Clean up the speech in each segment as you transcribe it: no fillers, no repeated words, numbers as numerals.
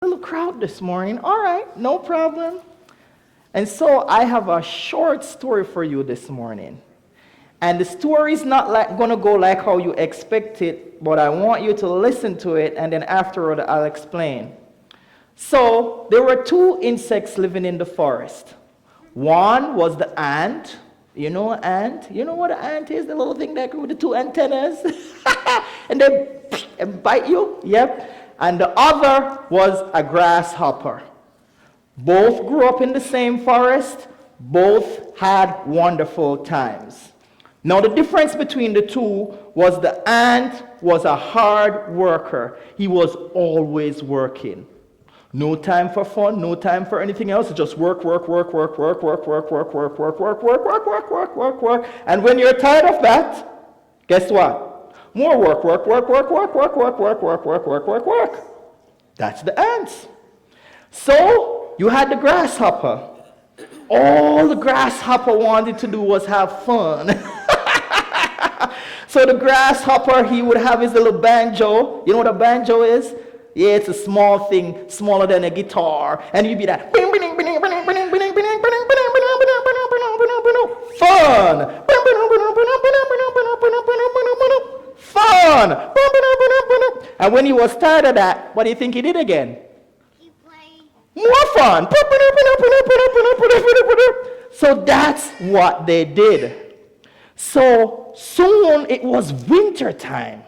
little crowd this morning. All right, no problem. And so I have a short story for you this morning. And the story is not going to go like how you expect it, but I want you to listen to it, and then afterward I'll explain. So there were two insects living in the forest. One was the ant. You know an ant? You know what an ant is? The little thing that with the two antennas? And they bite you? Yep. And the other was a grasshopper. Both grew up in the same forest. Both had wonderful times. Now the difference between the two was the ant was a hard worker. He was always working. No time for fun, no time for anything else. Just work. And when you're tired of that, guess what? More work. That's the ants. So you had the grasshopper. All the grasshopper wanted to do was have fun. So the grasshopper, he would have his little banjo. You know what a banjo is? Yeah, it's a small thing, smaller than a guitar. And you'd be that. Fun. Fun. And when he was tired of that, what do you think he did again? Keep playing. More fun. So that's what they did. So soon it was winter time.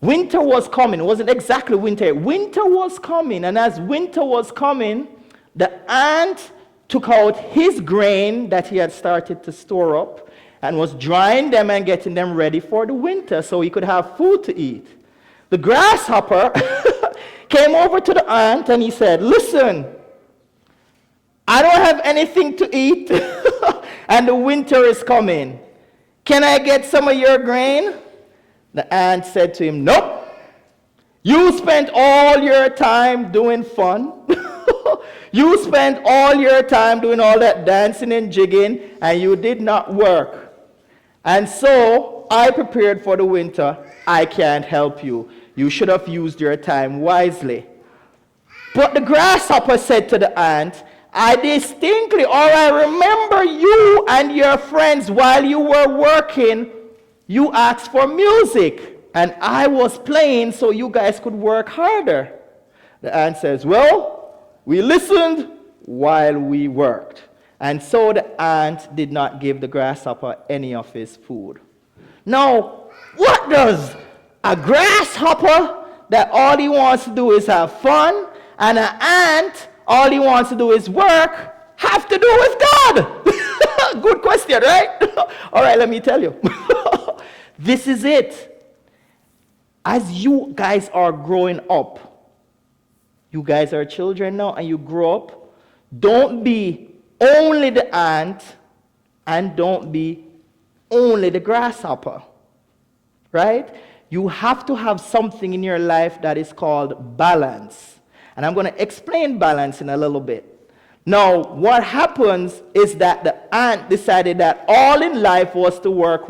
Winter was coming. It wasn't exactly winter. Winter was coming. And as winter was coming, the ant took out his grain that he had started to store up and was drying them and getting them ready for the winter so he could have food to eat. The grasshopper came over to the ant and he said, "Listen, I don't have anything to eat and the winter is coming. Can I get some of your grain?" The ant said to him, "Nope. You spent all your time doing fun. You spent all your time doing all that dancing and jigging, and you did not work. And so I prepared for the winter. I can't help you. You should have used your time wisely." But the grasshopper said to the ant, "I distinctly, or I remember you and your friends while you were working, you asked for music, and I was playing so you guys could work harder." The ant says, "Well, we listened while we worked." And so the ant did not give the grasshopper any of his food. Now, what does a grasshopper that all he wants to do is have fun, and an ant, all he wants to do is work, have to do with God? Good question, right? All right, let me tell you. This is it. As you guys are growing up, you guys are children now and you grow up, don't be only the ant and don't be only the grasshopper, right? You have to have something in your life that is called balance. And I'm going to explain balance in a little bit. Now, what happens is that the ant decided that all in life was to work.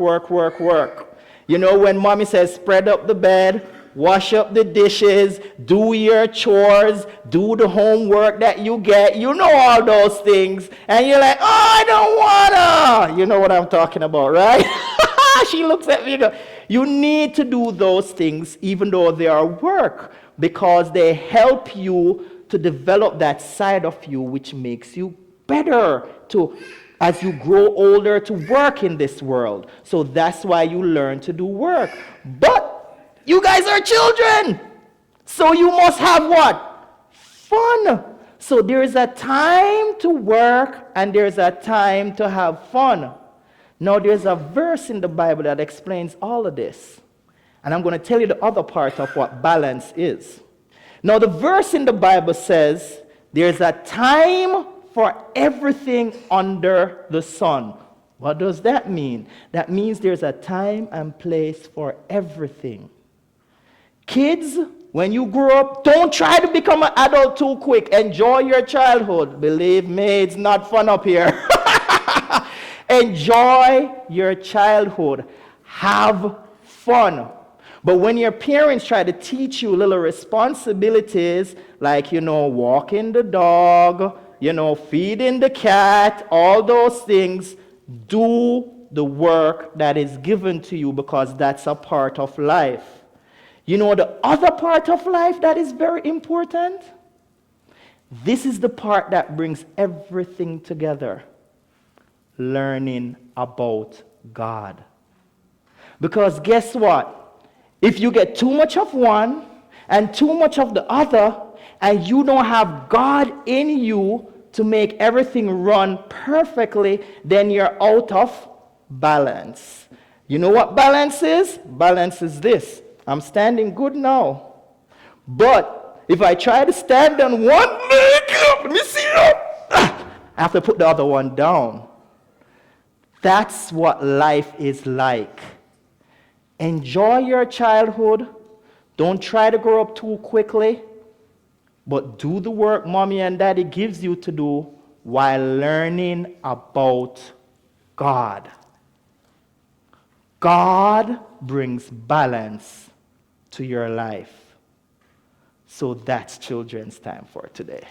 You know, when mommy says spread up the bed, wash up the dishes, do your chores, do the homework that you get, you know all those things. And you're like, "Oh, I don't wanna." You know what I'm talking about, right? She looks at me and goes, you need to do those things even though they are work, because they help you to develop that side of you which makes you better to, as you grow older, to work in this world. So that's why you learn to do work. But you guys are children, so you must have what? Fun. So there is a time to work and there's a time to have fun. Now there's a verse in the Bible that explains all of this. And I'm going to tell you the other part of what balance is. Now the verse in the Bible says there's a time for everything under the sun. What does that mean? That means there's a time and place for everything. Kids, when you grow up, don't try to become an adult too quick. Enjoy your childhood. Believe me, it's not fun up here. Enjoy your childhood. Have fun. But when your parents try to teach you little responsibilities, like, walking the dog, feeding the cat, all those things, do the work that is given to you because that's a part of life. The other part of life that is very important? This is the part that brings everything together. Learning about God. Because guess what? If you get too much of one and too much of the other, and you don't have God in you to make everything run perfectly, then you're out of balance. You know what balance is? Balance is this. I'm standing good now. But if I try to stand on one leg up, let me see up, I have to put the other one down. That's what life is like. Enjoy your childhood. Don't try to grow up too quickly. But do the work mommy and daddy gives you to do while learning about God. God brings balance to your life. So that's children's time for today.